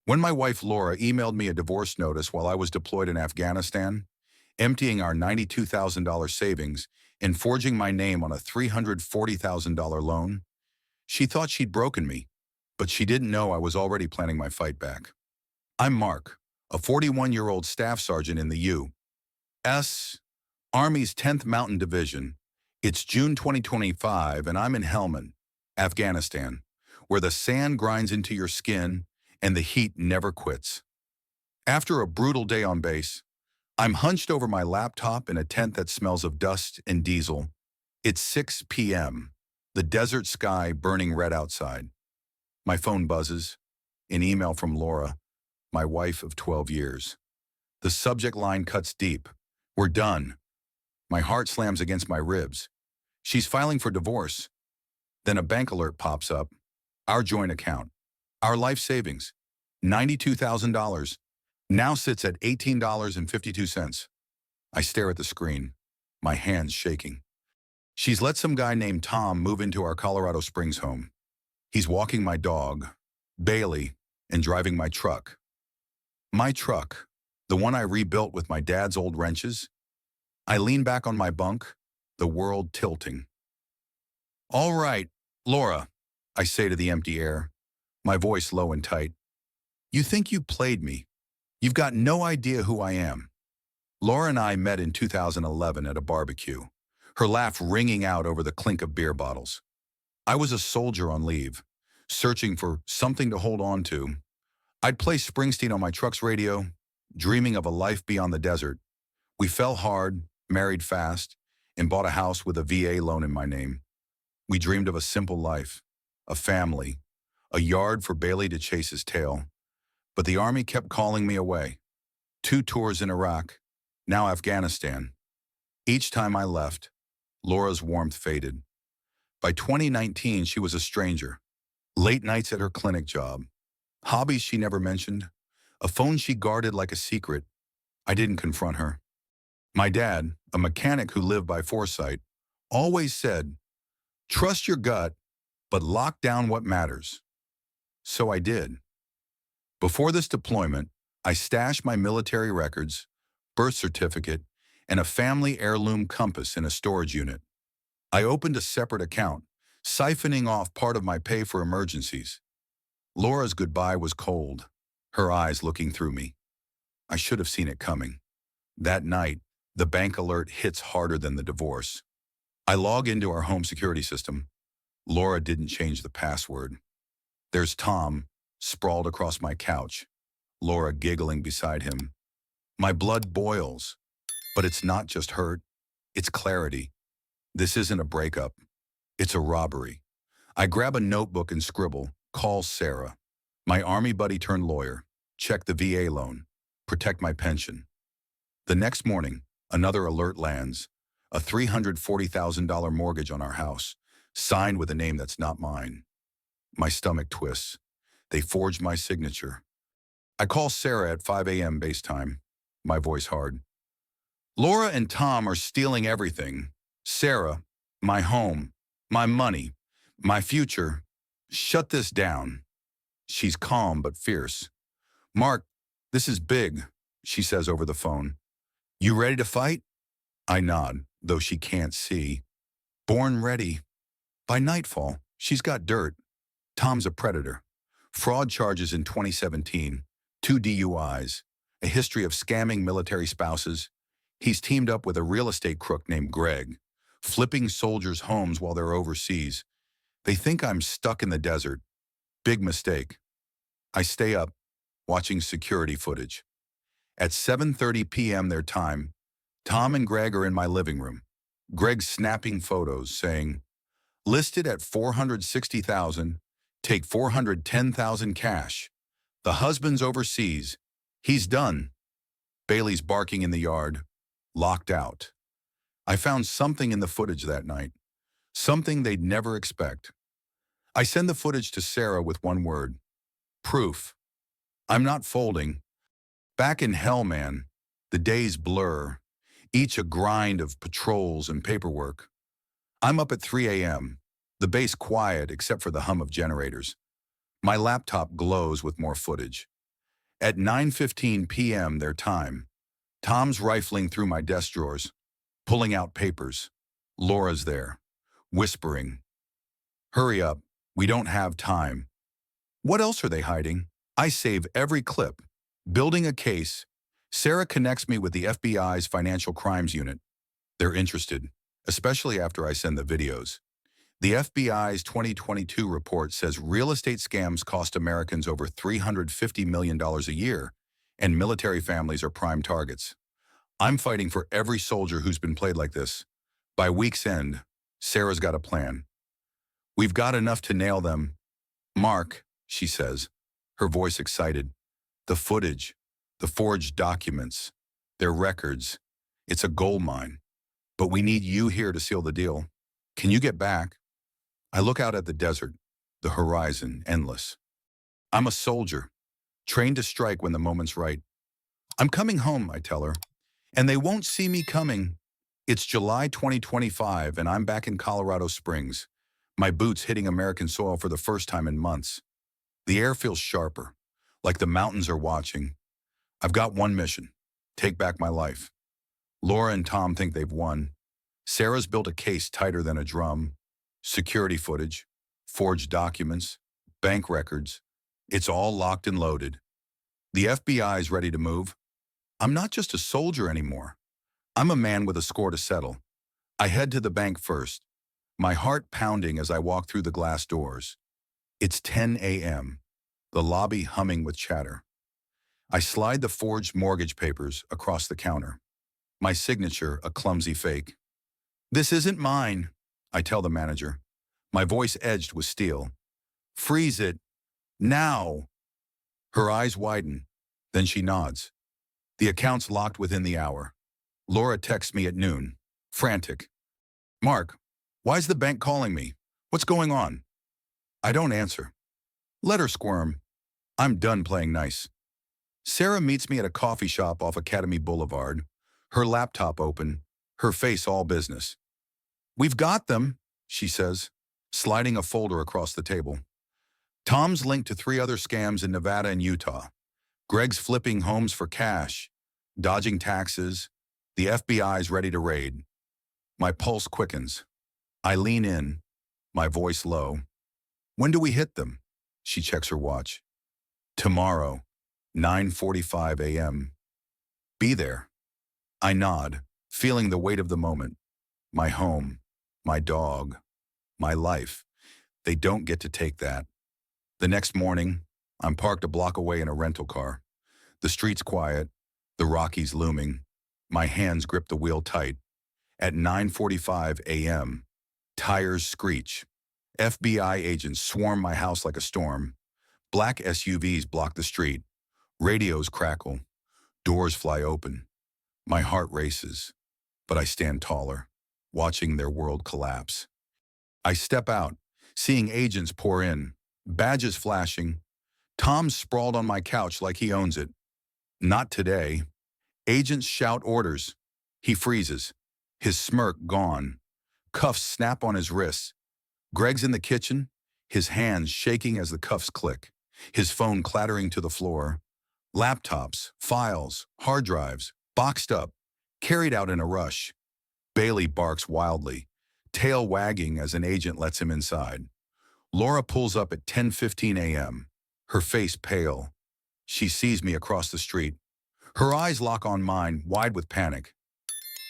When my wife Laura emailed me a divorce notice while I was deployed in Afghanistan, emptying our $92,000 savings and forging my name on a $340,000 loan, she thought she'd broken me, but she didn't know I was already planning my fight back. I'm Mark, a 41-year-old staff sergeant in the U.S. Army's 10th Mountain Division. It's June 2025, and I'm in Helmand, Afghanistan, where the sand grinds into your skin and the heat never quits. After a brutal day on base, I'm hunched over my laptop in a tent that smells of dust and diesel. It's 6 p.m., the desert sky burning red outside. My phone buzzes, an email from Laura, my wife of 12 years. The subject line cuts deep. We're done. My heart slams against my ribs. She's filing for divorce. Then a bank alert pops up. Our joint account, our life savings, $92,000, now sits at $18.52. I stare at the screen, my hands shaking. She's let some guy named Tom move into our Colorado Springs home. He's walking my dog, Bailey, and driving my truck. My truck, the one I rebuilt with my dad's old wrenches. I lean back on my bunk, the world tilting. All right, Laura, I say to the empty air, my voice low and tight. You think you played me. You've got no idea who I am. Laura and I met in 2011 at a barbecue, her laugh ringing out over the clink of beer bottles. I was a soldier on leave, searching for something to hold on to. I'd play Springsteen on my truck's radio, dreaming of a life beyond the desert. We fell hard, married fast, and bought a house with a VA loan in my name. We dreamed of a simple life, a family, a yard for Bailey to chase his tail. But the Army kept calling me away. 2 tours in Iraq, now Afghanistan. Each time I left, Laura's warmth faded. By 2019, she was a stranger. Late nights at her clinic job, hobbies she never mentioned, a phone she guarded like a secret. I didn't confront her. My dad, a mechanic who lived by foresight, always said, trust your gut, but lock down what matters. So I did. Before this deployment, I stashed my military records, birth certificate, and a family heirloom compass in a storage unit. I opened a separate account, siphoning off part of my pay for emergencies. Laura's goodbye was cold, her eyes looking through me. I should have seen it coming. That night, the bank alert hits harder than the divorce. I log into our home security system. Laura didn't change the password. There's Tom, sprawled across my couch, Laura giggling beside him. My blood boils, but it's not just hurt, it's clarity. This isn't a breakup, it's a robbery. I grab a notebook and scribble, call Sarah. My Army buddy turned lawyer, check the VA loan, protect my pension. The next morning, another alert lands, a $340,000 mortgage on our house, signed with a name that's not mine. My stomach twists. They forged my signature. I call Sarah at 5 a.m. base time, my voice hard. Laura and Tom are stealing everything. Sarah, my home, my money, my future. Shut this down. She's calm but fierce. Mark, this is big, she says over the phone. You ready to fight? I nod, though she can't see. Born ready. By nightfall, she's got dirt. Tom's a predator. Fraud charges in 2017, 2 DUIs, a history of scamming military spouses. He's teamed up with a real estate crook named Greg, flipping soldiers' homes while they're overseas. They think I'm stuck in the desert. Big mistake. I stay up, watching security footage. At 7:30 p.m. their time, Tom and Greg are in my living room. Greg's snapping photos saying, listed at $460,000, take $410,000 cash. The husband's overseas. He's done. Bailey's barking in the yard, locked out. I found something in the footage that night, something they'd never expect. I send the footage to Sarah with one word, proof. I'm not folding. Back in hell, man, the days blur, each a grind of patrols and paperwork. I'm up at 3 a.m., the base quiet except for the hum of generators. My laptop glows with more footage. At 9:15 p.m. their time, Tom's rifling through my desk drawers, pulling out papers. Laura's there, whispering, "Hurry up, we don't have time." What else are they hiding? I save every clip. Building a case, Sarah connects me with the FBI's Financial Crimes Unit. They're interested, especially after I send the videos. The FBI's 2022 report says real estate scams cost Americans over $350 million a year, and military families are prime targets. I'm fighting for every soldier who's been played like this. By week's end, Sarah's got a plan. "We've got enough to nail them." "Mark," she says, her voice excited. "The footage, the forged documents, their records. It's a gold mine. But we need you here to seal the deal. Can you get back?" I look out at the desert, the horizon, endless. I'm a soldier, trained to strike when the moment's right. "I'm coming home," I tell her, "and they won't see me coming." It's July 2025, and I'm back in Colorado Springs, my boots hitting American soil for the first time in months. The air feels sharper, like the mountains are watching. I've got one mission: take back my life. Laura and Tom think they've won. Sarah's built a case tighter than a drum. Security footage, forged documents, bank records. It's all locked and loaded. The FBI's ready to move. I'm not just a soldier anymore. I'm a man with a score to settle. I head to the bank first, my heart pounding as I walk through the glass doors. It's 10 a.m., the lobby humming with chatter. I slide the forged mortgage papers across the counter. My signature a clumsy fake. "This isn't mine," I tell the manager, my voice edged with steel. "Freeze it. Now." Her eyes widen, then she nods. The account's locked within the hour. Laura texts me at noon, frantic. "Mark, why's the bank calling me? What's going on?" I don't answer. Let her squirm. I'm done playing nice. Sarah meets me at a coffee shop off Academy Boulevard, her laptop open, her face all business. "We've got them," she says, sliding a folder across the table. Tom's linked to 3 other scams in Nevada and Utah. Greg's flipping homes for cash, dodging taxes. The FBI's ready to raid. My pulse quickens. I lean in, my voice low. "When do we hit them?" She checks her watch. "Tomorrow, 9:45 a.m. Be there." I nod, feeling the weight of the moment. My home, my dog, my life. They don't get to take that. The next morning, I'm parked a block away in a rental car. The street's quiet, the Rockies looming. My hands grip the wheel tight. At 9:45 a.m., tires screech. FBI agents swarm my house like a storm. Black SUVs block the street. Radios crackle. Doors fly open. My heart races, but I stand taller, watching their world collapse. I step out, seeing agents pour in, badges flashing. Tom's sprawled on my couch like he owns it. Not today. Agents shout orders. He freezes, his smirk gone. Cuffs snap on his wrists. Greg's in the kitchen, his hands shaking as the cuffs click, his phone clattering to the floor. Laptops, files, hard drives, boxed up, carried out in a rush. Bailey barks wildly, tail wagging as an agent lets him inside. Laura pulls up at 10:15 a.m., her face pale. She sees me across the street. Her eyes lock on mine, wide with panic.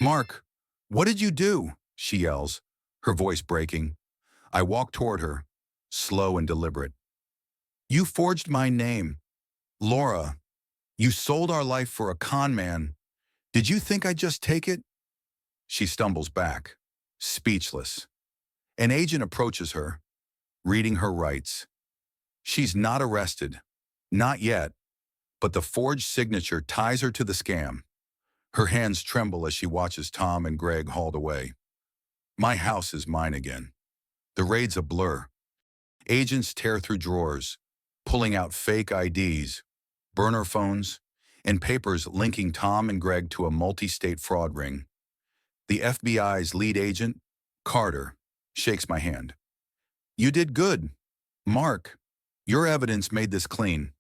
"Mark, what did you do?" she yells, her voice breaking. I walk toward her, slow and deliberate. "You forged my name. Laura, you sold our life for a con man. Did you think I'd just take it?" She stumbles back, speechless. An agent approaches her, reading her rights. She's not arrested, not yet, but the forged signature ties her to the scam. Her hands tremble as she watches Tom and Greg hauled away. My house is mine again. The raid's a blur. Agents tear through drawers, pulling out fake IDs, burner phones, and papers linking Tom and Greg to a multi-state fraud ring. The FBI's lead agent, Carter, shakes my hand. "You did good. Mark, your evidence made this clean."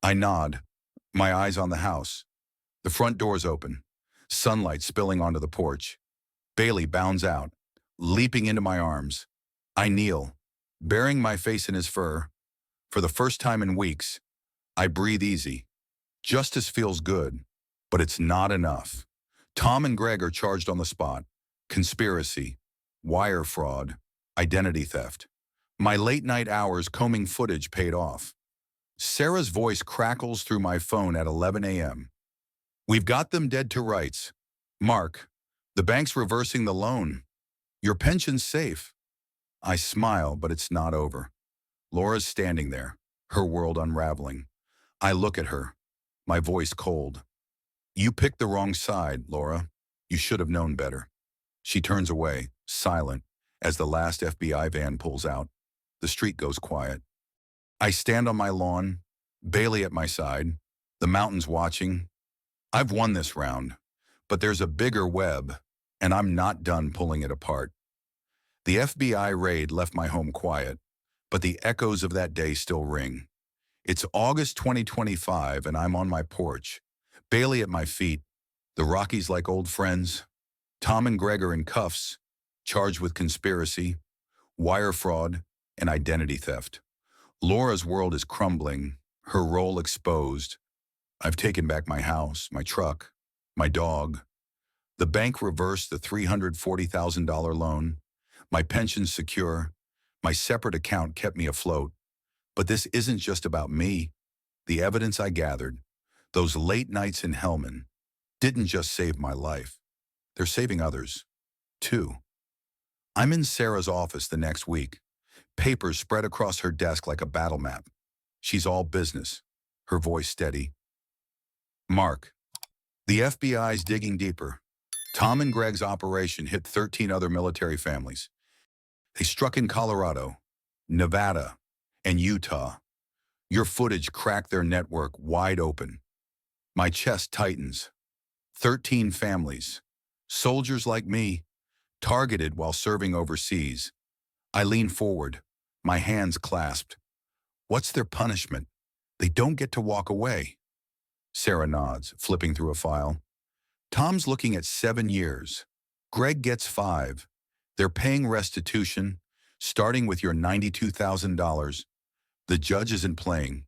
I nod, My eyes on the house. The front door's open. Sunlight spilling onto the porch. Bailey bounds out, leaping into my arms. I kneel, burying my face in his fur. For the first time in weeks, I breathe easy. Justice feels good, but it's not enough. Tom and Greg are charged on the spot. Conspiracy, wire fraud, identity theft. My late-night hours combing footage paid off. Sarah's voice crackles through my phone at 11 a.m. We've got them dead to rights. Mark, the bank's reversing the loan. Your pension's safe. I smile, but it's not over. Laura's standing there, her world unraveling. I look at her, my voice cold. You picked the wrong side, Laura. You should have known better. She turns away, silent, as the last FBI van pulls out. The street goes quiet. I stand on my lawn, Bailey at my side, the mountains watching. I've won this round, but there's a bigger web, and I'm not done pulling it apart. The FBI raid left my home quiet, but the echoes of that day still ring. It's August 2025, and I'm on my porch, Bailey at my feet, the Rockies like old friends. Tom and Greg are in cuffs, charged with conspiracy, wire fraud, and identity theft. Laura's world is crumbling, her role exposed. I've taken back my house, my truck, my dog. The bank reversed the $340,000 loan. My pension's secure. My separate account kept me afloat. But this isn't just about me. The evidence I gathered, those late nights in Hellman, didn't just save my life. They're saving others, too. I'm in Sarah's office the next week. Papers spread across her desk like a battle map. She's all business, her voice steady. Mark, the FBI's digging deeper. Tom and Greg's operation hit 13 other military families. They struck in Colorado, Nevada, and Utah. Your footage cracked their network wide open. My chest tightens. 13 families, soldiers like me, targeted while serving overseas. I lean forward, my hands clasped. What's their punishment? They don't get to walk away. Sarah nods, flipping through a file. Tom's looking at 7 years. Greg gets 5. They're paying restitution, starting with your $92,000. The judge isn't playing.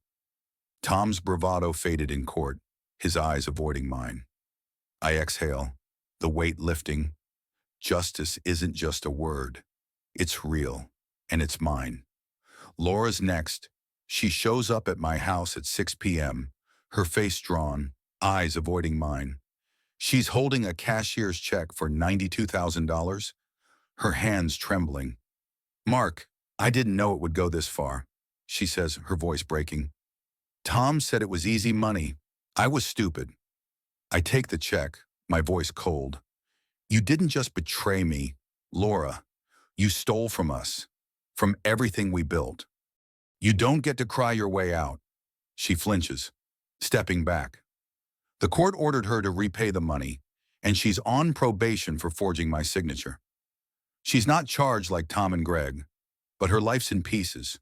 Tom's bravado faded in court, his eyes avoiding mine. I exhale, the weight lifting. Justice isn't just a word. It's real, and it's mine. Laura's next. She shows up at my house at 6 p.m., her face drawn, eyes avoiding mine. She's holding a cashier's check for $92,000, her hands trembling. Mark, I didn't know it would go this far, she says, her voice breaking. Tom said it was easy money. I was stupid. I take the check, my voice cold. You didn't just betray me, Laura. You stole from us, from everything we built. You don't get to cry your way out. She flinches, stepping back. The court ordered her to repay the money, and she's on probation for forging my signature. She's not charged like Tom and Greg, but her life's in pieces.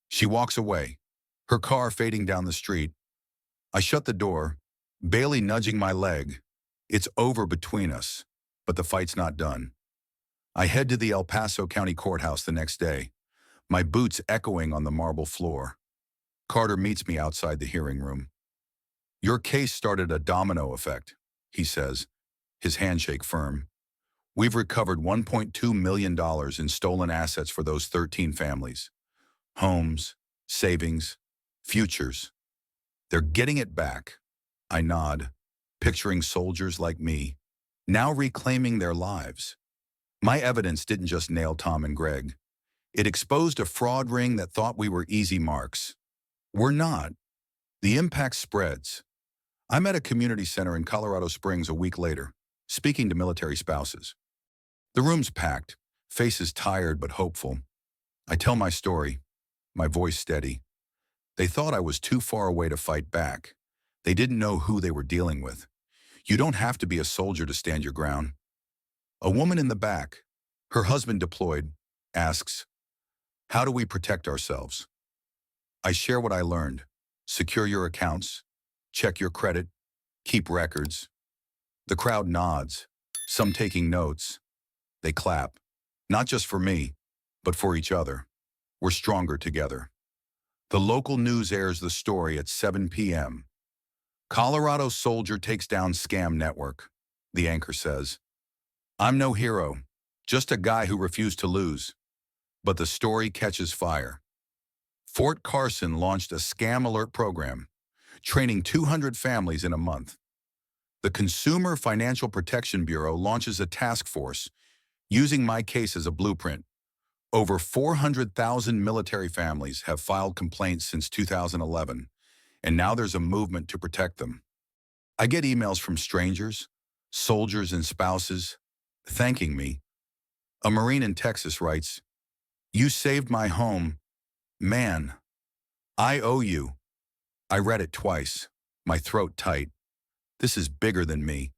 She walks away, her car fading down the street. I shut the door, Bailey nudging my leg. It's over between us, but the fight's not done. I head to the El Paso County Courthouse the next day, my boots echoing on the marble floor. Carter meets me outside the hearing room. Your case started a domino effect, he says, his handshake firm. We've recovered $1.2 million in stolen assets for those 13 families. Homes, savings, futures. They're getting it back. I nod, picturing soldiers like me, now reclaiming their lives. My evidence didn't just nail Tom and Greg. It exposed a fraud ring that thought we were easy marks. We're not. The impact spreads. I'm at a community center in Colorado Springs a week later, speaking to military spouses. The room's packed, faces tired but hopeful. I tell my story, my voice steady. They thought I was too far away to fight back. They didn't know who they were dealing with. You don't have to be a soldier to stand your ground. A woman in the back, her husband deployed, asks, how do we protect ourselves? I share what I learned. Secure your accounts, check your credit, keep records. The crowd nods, some taking notes. They clap, not just for me, but for each other. We're stronger together. The local news airs the story at 7 p.m. Colorado soldier takes down scam network, the anchor says. I'm no hero, just a guy who refused to lose. But the story catches fire. Fort Carson launched a scam alert program, training 200 families in a month. The Consumer Financial Protection Bureau launches a task force, using my case as a blueprint. Over 400,000 military families have filed complaints since 2011, and now there's a movement to protect them. I get emails from strangers, soldiers and spouses, thanking me. A Marine in Texas writes, "You saved my home. Man, I owe you." I read it twice, my throat tight. This is bigger than me.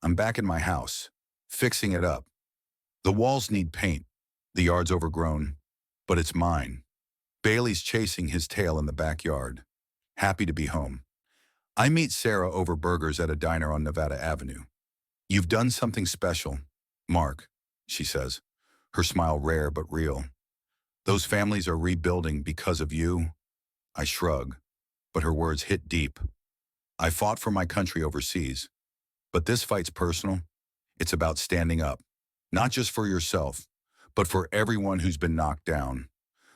I'm back in my house, fixing it up. The walls need paint, the yard's overgrown, but it's mine. Bailey's chasing his tail in the backyard, happy to be home. I meet Sarah over burgers at a diner on Nevada Avenue. "You've done something special, Mark," she says, her smile rare but real. "Those families are rebuilding because of you." I shrug, but her words hit deep. I fought for my country overseas, but this fight's personal. It's about standing up, not just for yourself, but for everyone who's been knocked down.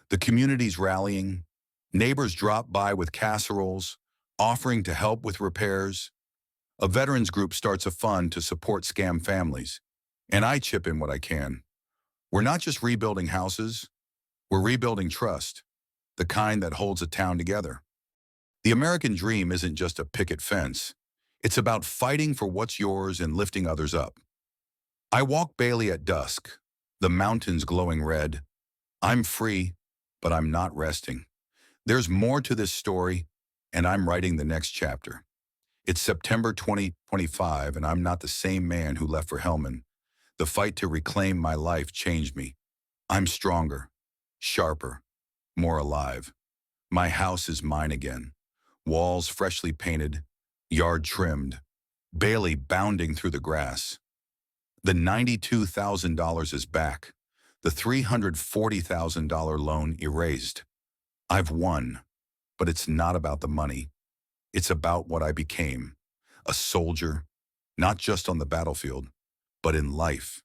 The community's rallying. Neighbors drop by with casseroles, offering to help with repairs. A veterans group starts a fund to support scam families, and I chip in what I can. We're not just rebuilding houses, we're rebuilding trust, the kind that holds a town together. The American dream isn't just a picket fence. It's about fighting for what's yours and lifting others up. I walk Bailey at dusk, the mountains glowing red. I'm free, but I'm not resting. There's more to this story, and I'm writing the next chapter. It's September 2025, and I'm not the same man who left for Helmand. The fight to reclaim my life changed me. I'm stronger, sharper, more alive. My house is mine again. Walls freshly painted, yard trimmed, Bailey bounding through the grass. The $92,000 is back, the $340,000 loan erased. I've won, but it's not about the money. It's about what I became, a soldier, not just on the battlefield, but in life.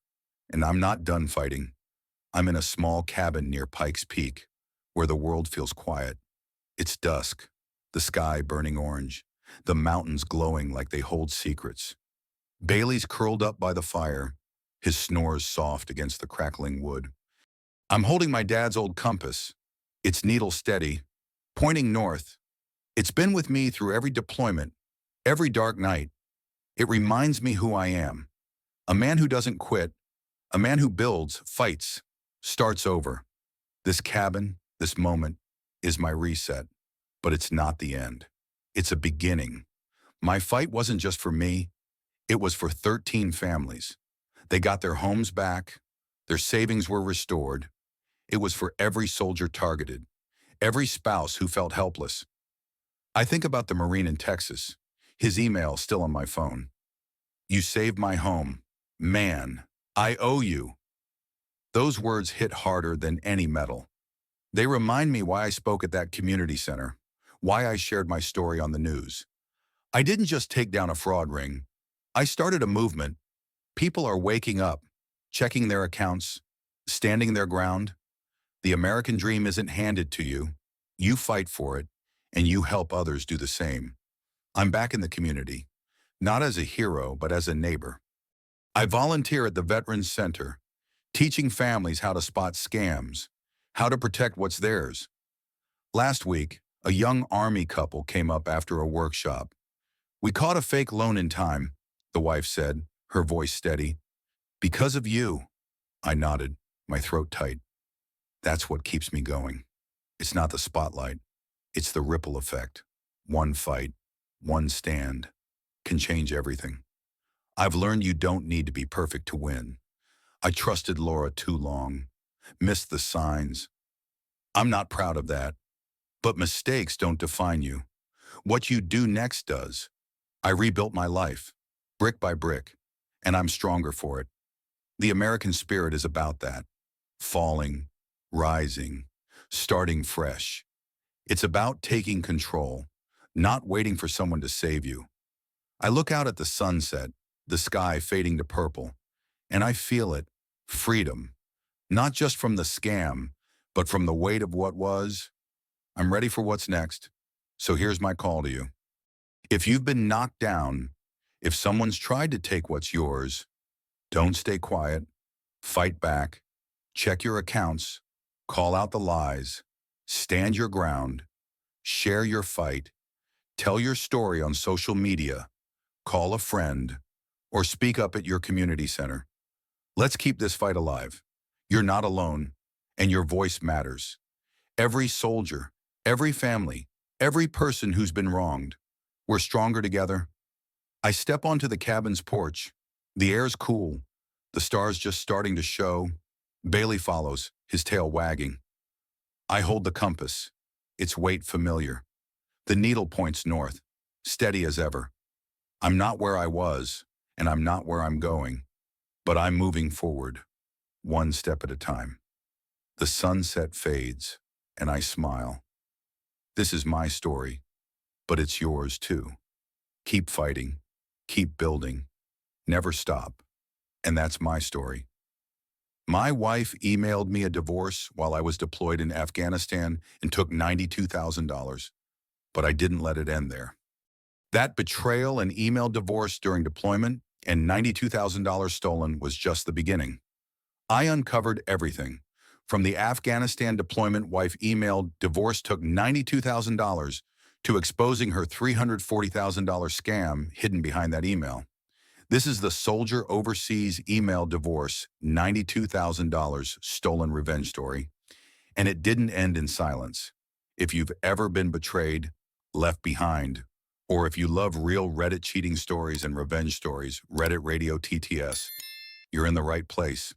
And I'm not done fighting. I'm in a small cabin near Pikes Peak, where the world feels quiet. It's dusk, the sky burning orange, the mountains glowing like they hold secrets. Bailey's curled up by the fire, his snores soft against the crackling wood. I'm holding my dad's old compass, its needle steady, pointing north. It's been with me through every deployment, every dark night. It reminds me who I am. A man who doesn't quit, a man who builds, fights, starts over. This cabin, this moment, is my reset, but it's not the end. It's a beginning. My fight wasn't just for me, it was for 13 families. They got their homes back, their savings were restored. It was for every soldier targeted, every spouse who felt helpless. I think about the Marine in Texas, his email still on my phone. "You saved my home. Man, I owe you." Those words hit harder than any medal. They remind me why I spoke at that community center, why I shared my story on the news. I didn't just take down a fraud ring. I started a movement. People are waking up, checking their accounts, standing their ground. The American dream isn't handed to you. You fight for it, and you help others do the same. I'm back in the community, not as a hero, but as a neighbor. I volunteer at the Veterans Center, teaching families how to spot scams, how to protect what's theirs. Last week, a young Army couple came up after a workshop. "We caught a fake loan in time," the wife said, her voice steady. "Because of you." I nodded, my throat tight. That's what keeps me going. It's not the spotlight. It's the ripple effect. One fight, one stand, can change everything. I've learned you don't need to be perfect to win. I trusted Laura too long, missed the signs. I'm not proud of that, but mistakes don't define you. What you do next does. I rebuilt my life, brick by brick, and I'm stronger for it. The American spirit is about that. Falling, rising, starting fresh. It's about taking control, not waiting for someone to save you. I look out at the sunset, the sky fading to purple, and I feel it, freedom, not just from the scam, but from the weight of what was. I'm ready for what's next. So here's my call to you. If you've been knocked down, if someone's tried to take what's yours, don't stay quiet. Fight back. Check your accounts. Call out the lies. Stand your ground. Share your fight. Tell your story on social media. Call a friend. Or speak up at your community center. Let's keep this fight alive. You're not alone, and your voice matters. Every soldier, every family, every person who's been wronged. We're stronger together. I step onto the cabin's porch. The air's cool. The stars just starting to show. Bailey follows, his tail wagging. I hold the compass, its weight familiar. The needle points north, steady as ever. I'm not where I was, and I'm not where I'm going, but I'm moving forward, one step at a time. The sunset fades, and I smile. This is my story, but it's yours too. Keep fighting, keep building, never stop. And that's my story. My wife emailed me a divorce while I was deployed in Afghanistan and took $92,000, but I didn't let it end there. That betrayal and email divorce during deployment and $92,000 stolen was just the beginning. I uncovered everything. From the Afghanistan deployment wife emailed divorce took $92,000 to exposing her $340,000 scam hidden behind that email. This is the soldier overseas email divorce, $92,000 stolen revenge story. And it didn't end in silence. If you've ever been betrayed, left behind, or if you love real Reddit cheating stories and revenge stories, Reddit Radio TTS, you're in the right place.